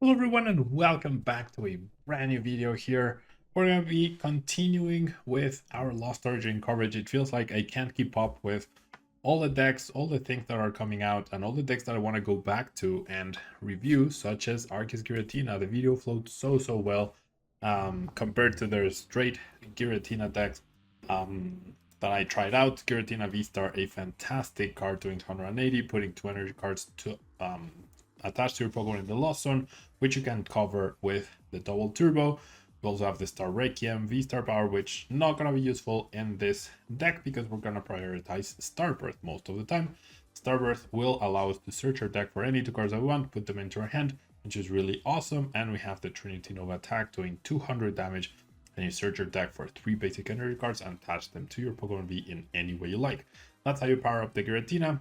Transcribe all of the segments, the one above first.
Hello everyone and welcome back to a brand new video here. We're going to be continuing with our Lost Origin coverage. It feels like I can't keep up with all the decks, all the things that are coming out, and all the decks that I want to go back to and review, such as ARCEUS Giratina. The video flowed so well compared to their straight Giratina decks that I tried out. Giratina VSTAR, a fantastic card doing 280, putting 2 energy cards to attached to your Pokemon in the Lost Zone, which you can cover with the double turbo. We also have the Star Requiem V-Star power, which not gonna be useful in this deck because we're gonna prioritize Starbirth most of the time. Starbirth will allow us to search our deck for any 2 cards that we want, put them into our hand, which is really awesome. And we have the Trinity Nova attack doing 200 damage, and you search your deck for 3 basic energy cards and attach them to your Pokemon V in any way you like. That's how you power up the Giratina.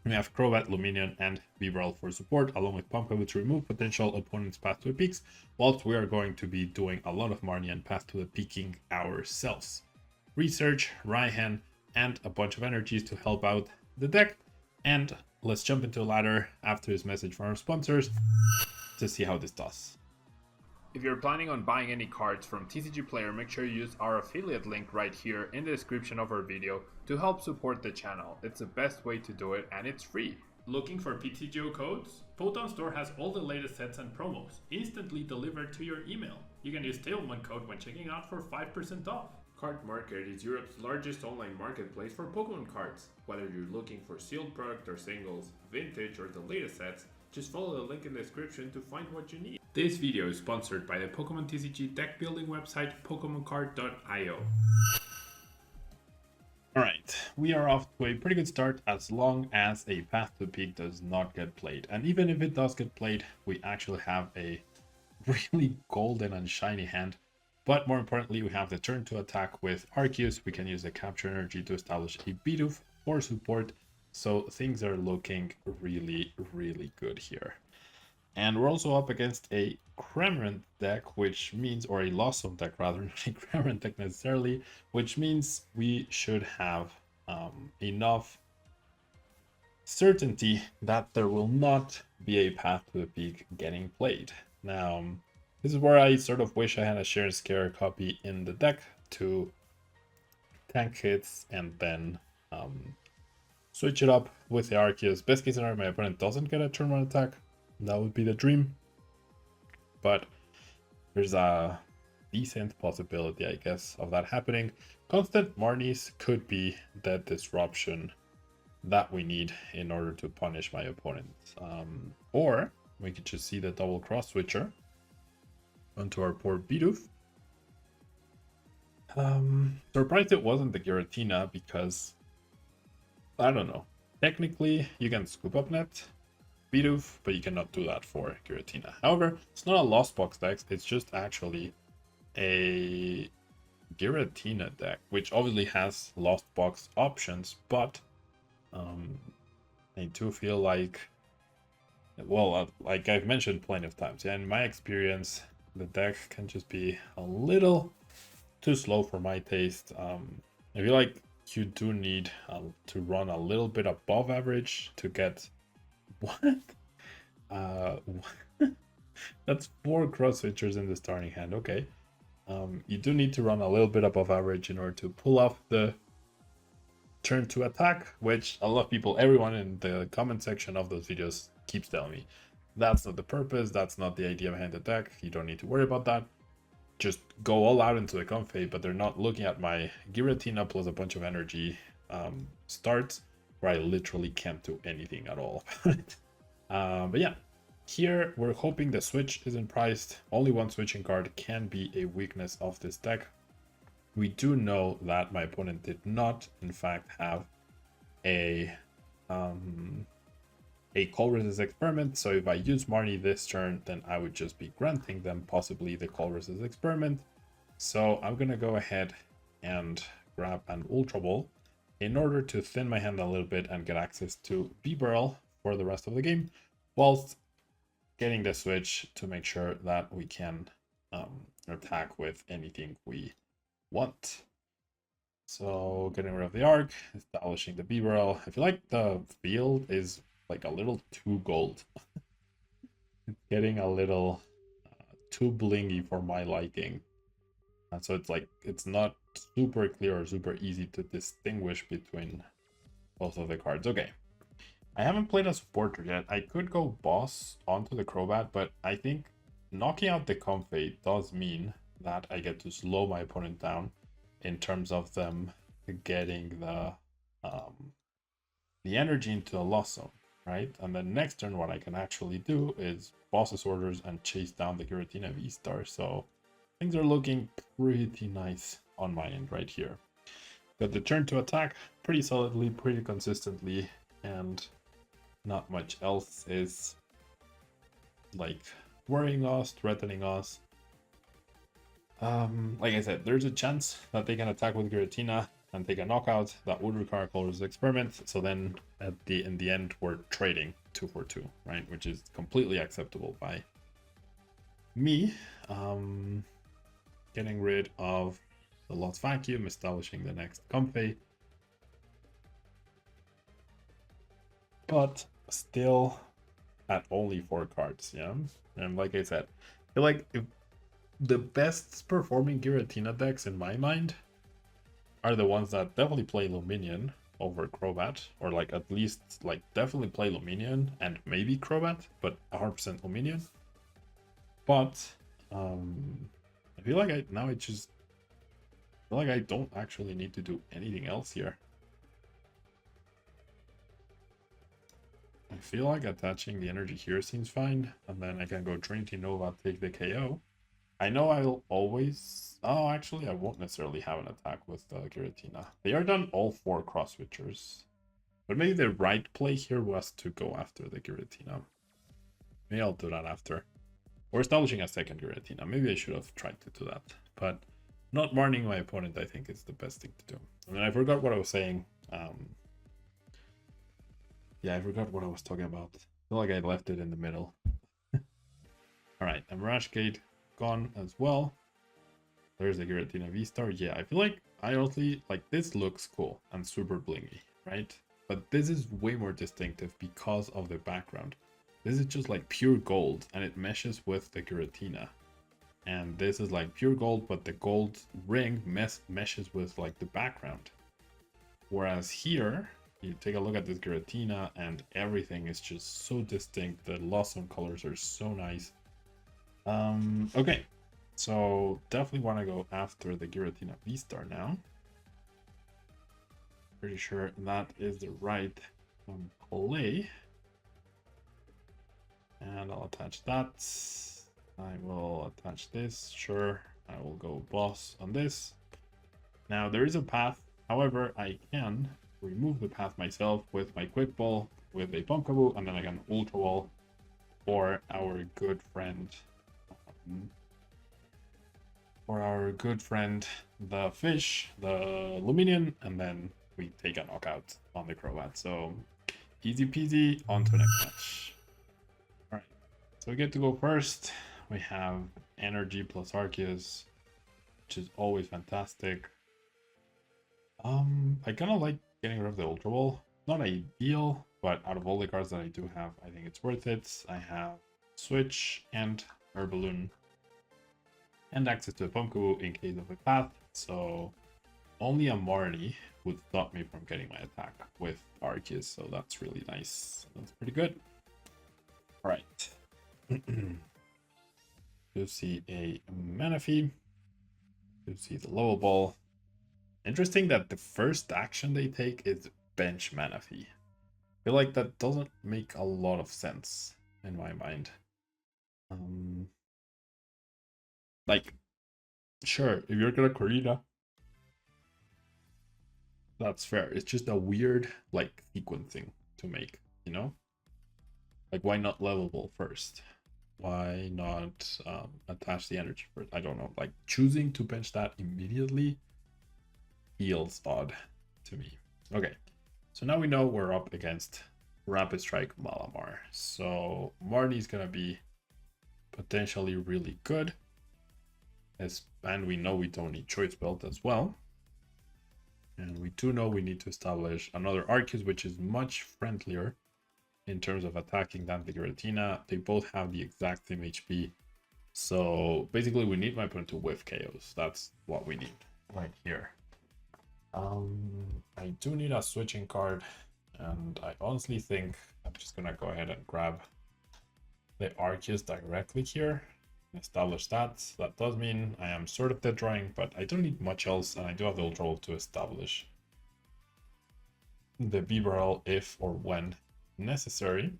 We have Crobat, Luminion, and Bibarel for support, along with Pumpkaboo to remove potential opponents' path to the peaks, whilst we are going to be doing a lot of Marnie and path to the peaking ourselves. Research, Raihan, and a bunch of energies to help out the deck. And let's jump into a ladder after this message from our sponsors to see how this does. If you're planning on buying any cards from TCG Player, make sure you use our affiliate link right here in the description of our video to help support the channel. It's the best way to do it and it's free. Looking for PTGO codes? Photon Store has all the latest sets and promos, instantly delivered to your email. You can use Tablemon code when checking out for 5% off. Card Market is Europe's largest online marketplace for Pokemon cards. Whether you're looking for sealed product or singles, vintage or the latest sets, just follow the link in the description to find what you need. This video is sponsored by the Pokemon TCG deck building website PokemonCard.io. Alright, we are off to a pretty good start as long as a Path to Peak does not get played. And even if it does get played, we actually have a really golden and shiny hand. But more importantly, we have the turn to attack with Arceus. We can use the capture energy to establish a Bidoof for support. So things are looking really good here. And we're also up against a Cramorant deck, which means, or a Lost Zone deck rather, not a Cramorant deck necessarily, which means we should have enough certainty that there will not be a Path to the Peak getting played. Now, this is where I sort of wish I had a Share and Scare copy in the deck to tank hits and then switch it up with the Arceus. Best case scenario, my opponent doesn't get a turn 1 attack. That would be the dream. But there's a decent possibility, I guess, of that happening. Constant Marnies could be the disruption that we need in order to punish my opponent. Or we could just see the double cross switcher onto our poor Bidoof. Surprised it wasn't the Giratina because, I don't know. Technically, you can scoop up net Bidoof, but you cannot do that for Giratina. However, it's not a Lost Box deck, it's just actually a Giratina deck, which obviously has Lost Box options, but I do feel like, well, like I've mentioned plenty of times, yeah, in my experience, the deck can just be a little too slow for my taste. I feel like you do need to run a little bit above average to get what? That's 4 cross switchers in the starting hand. Okay. You do need to run a little bit above average in order to pull off the turn to attack, which a lot of people, everyone in the comment section of those videos keeps telling me that's not the purpose, that's not the idea behind the deck, you don't need to worry about that. Just go all out into the comfy, but they're not looking at my Giratina plus a bunch of energy starts where I literally can't do anything at all. But yeah, here we're hoping the switch isn't priced. Only one switching card can be a weakness of this deck. We do know that my opponent did not, in fact, have a Colress's Experiment. So if I use Marnie this turn, then I would just be granting them possibly the Colress's Experiment. So I'm gonna go ahead and grab an Ultra Ball in order to thin my hand a little bit and get access to Bibarel for the rest of the game, whilst getting the switch to make sure that we can attack with anything we want. So getting rid of the Arc, establishing the Bibarel. I feel like the field is like a little too gold. It's getting a little too blingy for my liking. And so it's like, it's not super clear or super easy to distinguish between both of the cards. Okay. I haven't played a supporter yet. I could go boss onto the Crobat, but I think knocking out the Comfey does mean that I get to slow my opponent down in terms of them getting the energy into a loss zone, right? And then next turn, what I can actually do is boss's orders and chase down the Giratina VSTAR. So things are looking pretty nice on my end right here. Got the turn to attack pretty solidly, pretty consistently, and not much else is like worrying us, threatening us. Like I said, there's a chance that they can attack with Giratina and take a knockout. That would require Color's Experiment. So then in the end, we're trading 2 for 2, right? Which is completely acceptable by me. Getting rid of the Lost Vacuum, establishing the next Comfey. But still at only 4 cards, yeah? And like I said, I feel like if the best performing Giratina decks in my mind are the ones that definitely play Luminion over Crobat, or like at least like definitely play Luminion and maybe Crobat, but 100% Luminion. But I feel like I feel like I don't actually need to do anything else here. I feel like attaching the energy here seems fine, and then I can go Trinity Nova, take the KO. I know I'll always... Oh, actually, I won't necessarily have an attack with Giratina. They are done all 4 cross switchers. But maybe the right play here was to go after the Giratina. Maybe I'll do that after. Or establishing a second Giratina. Maybe I should have tried to do that. But not warning my opponent, I think, is the best thing to do. And then I forgot what I was saying. Yeah, I forgot what I was talking about. I feel like I left it in the middle. Alright, and Mirage Gate gone as well. There's the Giratina VSTAR. Yeah, I feel like I honestly like this looks cool and super blingy, right? But this is way more distinctive because of the background. This is just like pure gold and it meshes with the Giratina. And this is like pure gold, but the gold ring meshes with like the background. Whereas here, you take a look at this Giratina and everything is just so distinct. The loss zone colors are so nice. Okay, so definitely want to go after the Giratina VSTAR now. Pretty sure that is the right play. And I'll attach that. I will attach this. Sure, I will go boss on this. Now there is a path. However, I can remove the path myself with my quick ball, with a Pumpkaboo, and then I can ultra wall for our good friend. The fish, the Luminion, and then we take a knockout on the Crobat. So easy peasy, on to the next match. Alright, so we get to go first. We have energy plus Arceus, which is always fantastic. I kind of like getting rid of the Ultra Ball. Not ideal, but out of all the cards that I do have, I think it's worth it. I have Switch and Herballoon and access to a Pumpkaboo in case of a path, so only a Marnie would stop me from getting my attack with Arceus, so that's really nice. That's pretty good. Alright. You see a Manaphy. You see the Low Ball. Interesting that the first action they take is bench Manaphy. I feel like that doesn't make a lot of sense in my mind. Like, sure, if you're gonna Corrida, that's fair. It's just a weird, like, sequencing to make, you know? Like, why not level ball first? Why not attach the energy first? I don't know. Like, choosing to bench that immediately feels odd to me. Okay, so now we know we're up against Rapid Strike Malamar. So Marnie's gonna be potentially really good. And we know we don't need Choice Belt as well. And we do know we need to establish another Arceus, which is much friendlier in terms of attacking than the Giratina. They both have the exact same HP. So basically we need my opponent to whiff KOs. That's what we need right here. I do need a switching card, and I honestly think I'm just gonna go ahead and grab the Arceus directly here. Establish that. That does mean I am sort of dead drawing, but I don't need much else, and I do have the Ultra Ball to establish the Bibarel if or when necessary.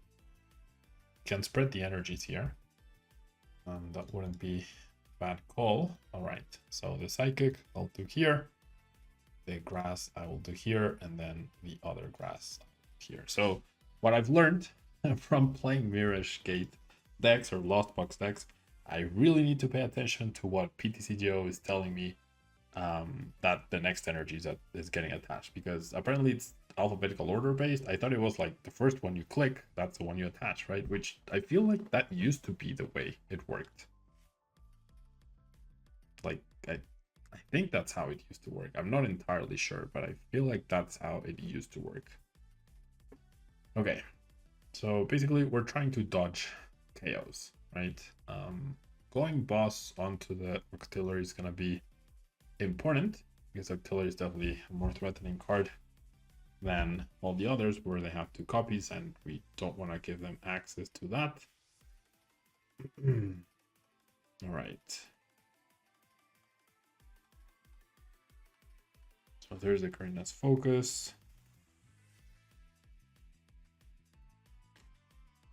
Can spread the energies here, and that wouldn't be a bad call. All right, so the Psychic I'll do here, the Grass I will do here, and then the other Grass here. So what I've learned from playing Mirage Gate decks or Lost Box decks, I really need to pay attention to what PTCGO is telling me that the next energy is getting attached, because apparently it's alphabetical order based. I thought it was like the first one you click, that's the one you attach, right? Which I feel like that used to be the way it worked. Like I think that's how it used to work. I'm not entirely sure, but I feel like that's how it used to work. Okay, so basically we're trying to dodge KOs, right? Going boss onto the Octillery is gonna be important, because Octillery is definitely a more threatening card than all the others where they have 2 copies, and we don't want to give them access to that. All right. So there's the Karina's Focus.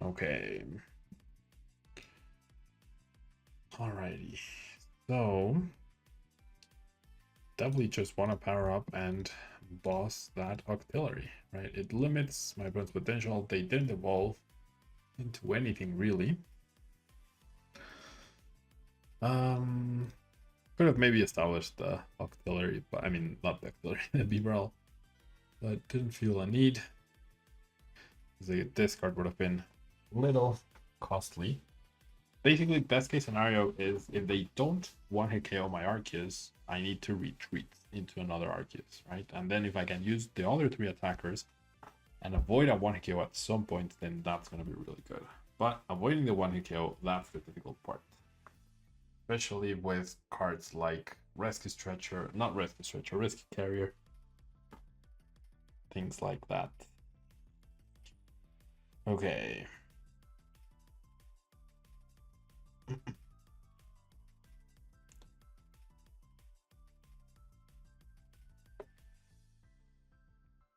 Okay. Alrighty. So definitely just want to power up and boss that Octillery, right? It limits my opponent's potential. They didn't evolve into anything really. Could have maybe established the Octillery, but I mean not the Octillery, the Bibarel, but didn't feel a need. This card would have been a little costly. Basically, best case scenario is if they don't one-hit KO my Arceus, I need to retreat into another Arceus, right? And then if I can use the other 3 attackers and avoid a one-hit KO at some point, then that's going to be really good. But avoiding the one-hit KO, that's the difficult part. Especially with cards like Rescue Stretcher, not Rescue Stretcher, Rescue Carrier. Things like that. Okay.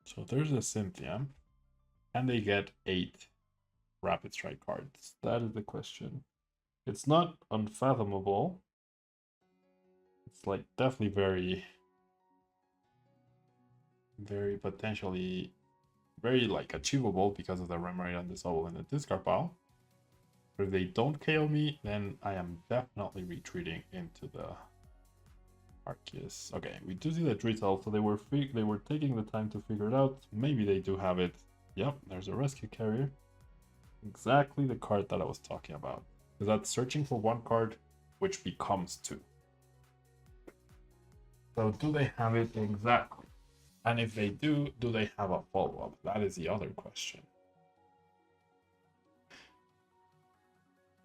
So there's a Cynthia. Can they get 8 Rapid Strike cards? That is the question. It's not unfathomable. It's like definitely very potentially very like achievable because of the Remoraid and Dissolve in the discard pile. But if they don't KO me, then I am definitely retreating into the Arceus. Okay, we do see the Drizzle, so they were taking the time to figure it out. Maybe they do have it. Yep, there's a Rescue Carrier. Exactly the card that I was talking about. Because that's searching for 1 card, which becomes 2. So do they have it exactly? And if they do they have a follow-up? That is the other question.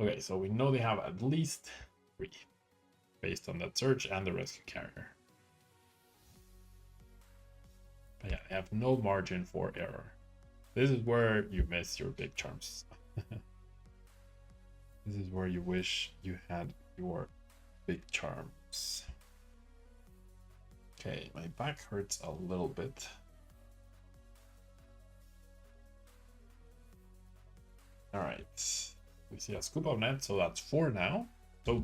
Okay, so we know they have at least 3 based on that search and the Rescue Carrier. But yeah, they have no margin for error. This is where you miss your big charms. This is where you wish you had your big charms. Okay, my back hurts a little bit. All right, we see a Scoop of Net, so that's 4 now. So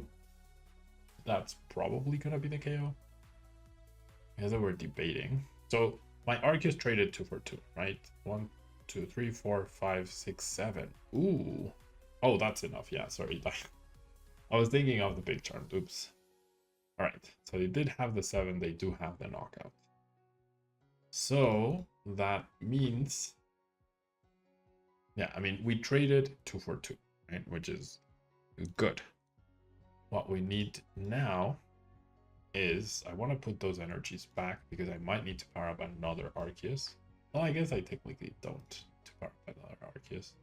that's probably gonna be the KO. As we're debating. So my Arceus traded 2 for 2, right? 1, 2, 3, 4, 5, 6, 7. Ooh. Oh, that's enough. Yeah, sorry. I was thinking of the big charm. Oops. All right. So they did have the 7. They do have the knockout. So that means, yeah, I mean, we traded 2 for 2, right? Which is good. What we need now is I want to put those energies back because I might need to power up another Arceus. Well, I guess I technically don't, to Power up another Arceus.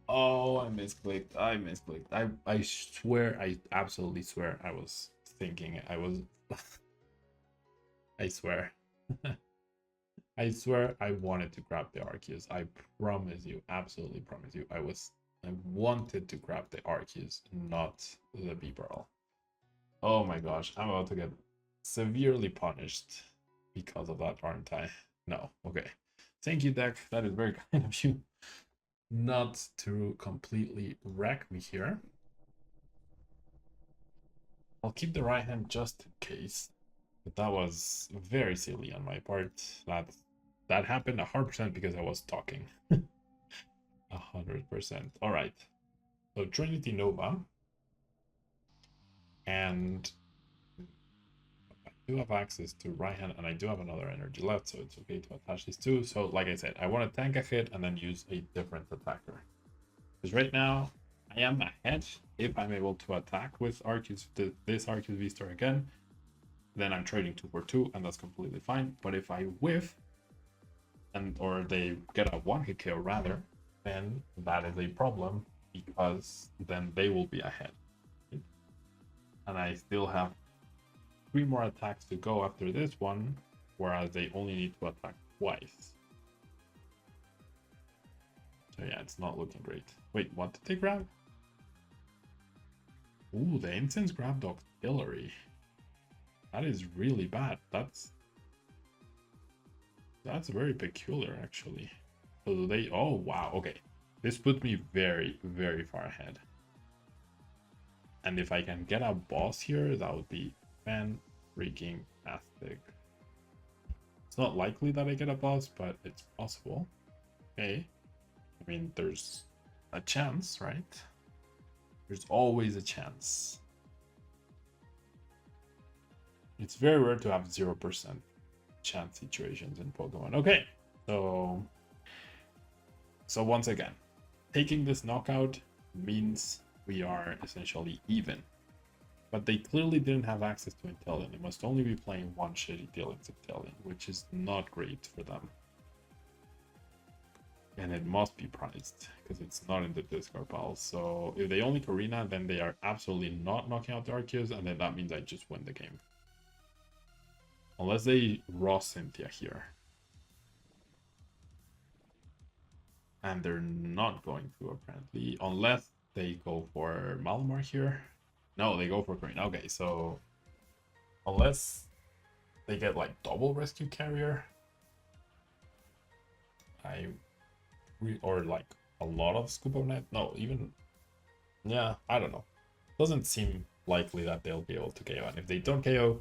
Oh, I misclicked. I swear, I absolutely swear I was thinking I was... I swear. I swear I wanted to grab the Arceus. I promise you, absolutely promise you. I wanted to grab the Arceus, not the Bibarel. Oh my gosh, I'm about to get severely punished because of that, aren't I? No, okay. Thank you, deck. That is very kind of you not to completely wreck me here. I'll keep the right hand just in case. But that was very silly on my part. That happened 100% because I was talking. 100%. All right. So Trinity Nova. And I do have access to right hand, and I do have another energy left, so it's okay to attach these two. So like I said, I want to tank a hit and then use a different attacker. Because right now, I am ahead. If I'm able to attack with Arceus, this Arceus V-Star again, then I'm trading 2 for 2, and that's completely fine. But if I whiff, or they get a 1-hit KO rather, then that is a problem, because then they will be ahead. And I still have 3 more attacks to go after this one, whereas they only need to attack twice. So yeah, it's not looking great. Wait, what did they grab? Ooh, the incense grabbed auxiliary. That is really bad. That's very peculiar, actually. So do they... Oh, wow. Okay. This puts me very, very far ahead. And if I can get a boss here, that would be fan-freaking-tastic. It's not likely that I get a boss, but it's possible. Okay. I mean, there's a chance, right? There's always a chance. It's very rare to have 0% chance situations in Pokemon. Okay, so once again, taking this knockout means we are essentially even. But they clearly didn't have access to Inteleon. They must only be playing one shitty Dealings Inteleon, which is not great for them. And it must be prized, because it's not in the discard pile. So if they only Karina, then they are absolutely not knocking out the Arceus, and then that means I just win the game. Unless they raw Cynthia here. And they're not going to, apparently. Unless they go for Malamar here. No, they go for Karina. Okay, so... Unless they get, like, double Rescue Carrier. Or, like, a lot of Scoop of Net. No, even... Yeah, I don't know. Doesn't seem likely that they'll be able to KO. And if they don't KO,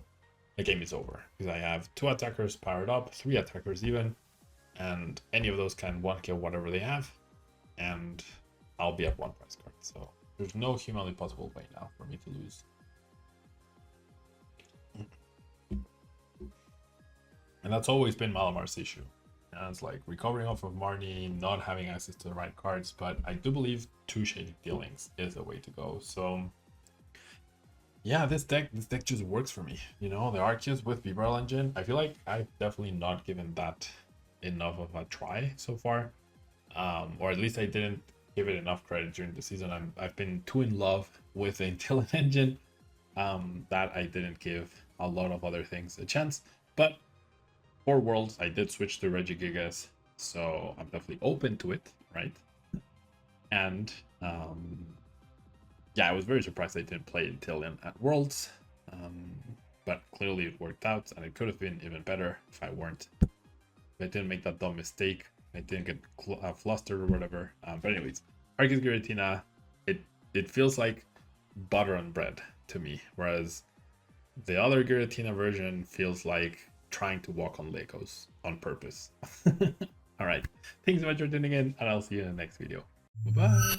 the game is over. Because I have 2 attackers powered up, 3 attackers even. And any of those can 1-kill whatever they have. And I'll be at 1 prize card. So there's no humanly possible way now for me to lose. And that's always been Malamar's issue. And it's like recovering off of Marnie, not having access to the right cards, but I do believe 2 Shady Dealings is the way to go. So yeah, this deck just works for me. You know, the Arceus with Bibarel Engine, I feel like I've definitely not given that enough of a try so far. Or at least I didn't give it enough credit during the season. I've been too in love with the Inteleon engine that I didn't give a lot of other things a chance. But for Worlds, I did switch to Regigigas, so I'm definitely open to it, right? And yeah, I was very surprised I didn't play Inteleon at Worlds, but clearly it worked out, and it could have been even better if I weren't. If I didn't make that dumb mistake, I didn't get flustered or whatever. But anyways, Arceus Giratina, it feels like butter on bread to me, whereas the other Giratina version feels like trying to walk on Legos on purpose. All right, thanks so much for tuning in, and I'll see you in the next video. Bye-bye.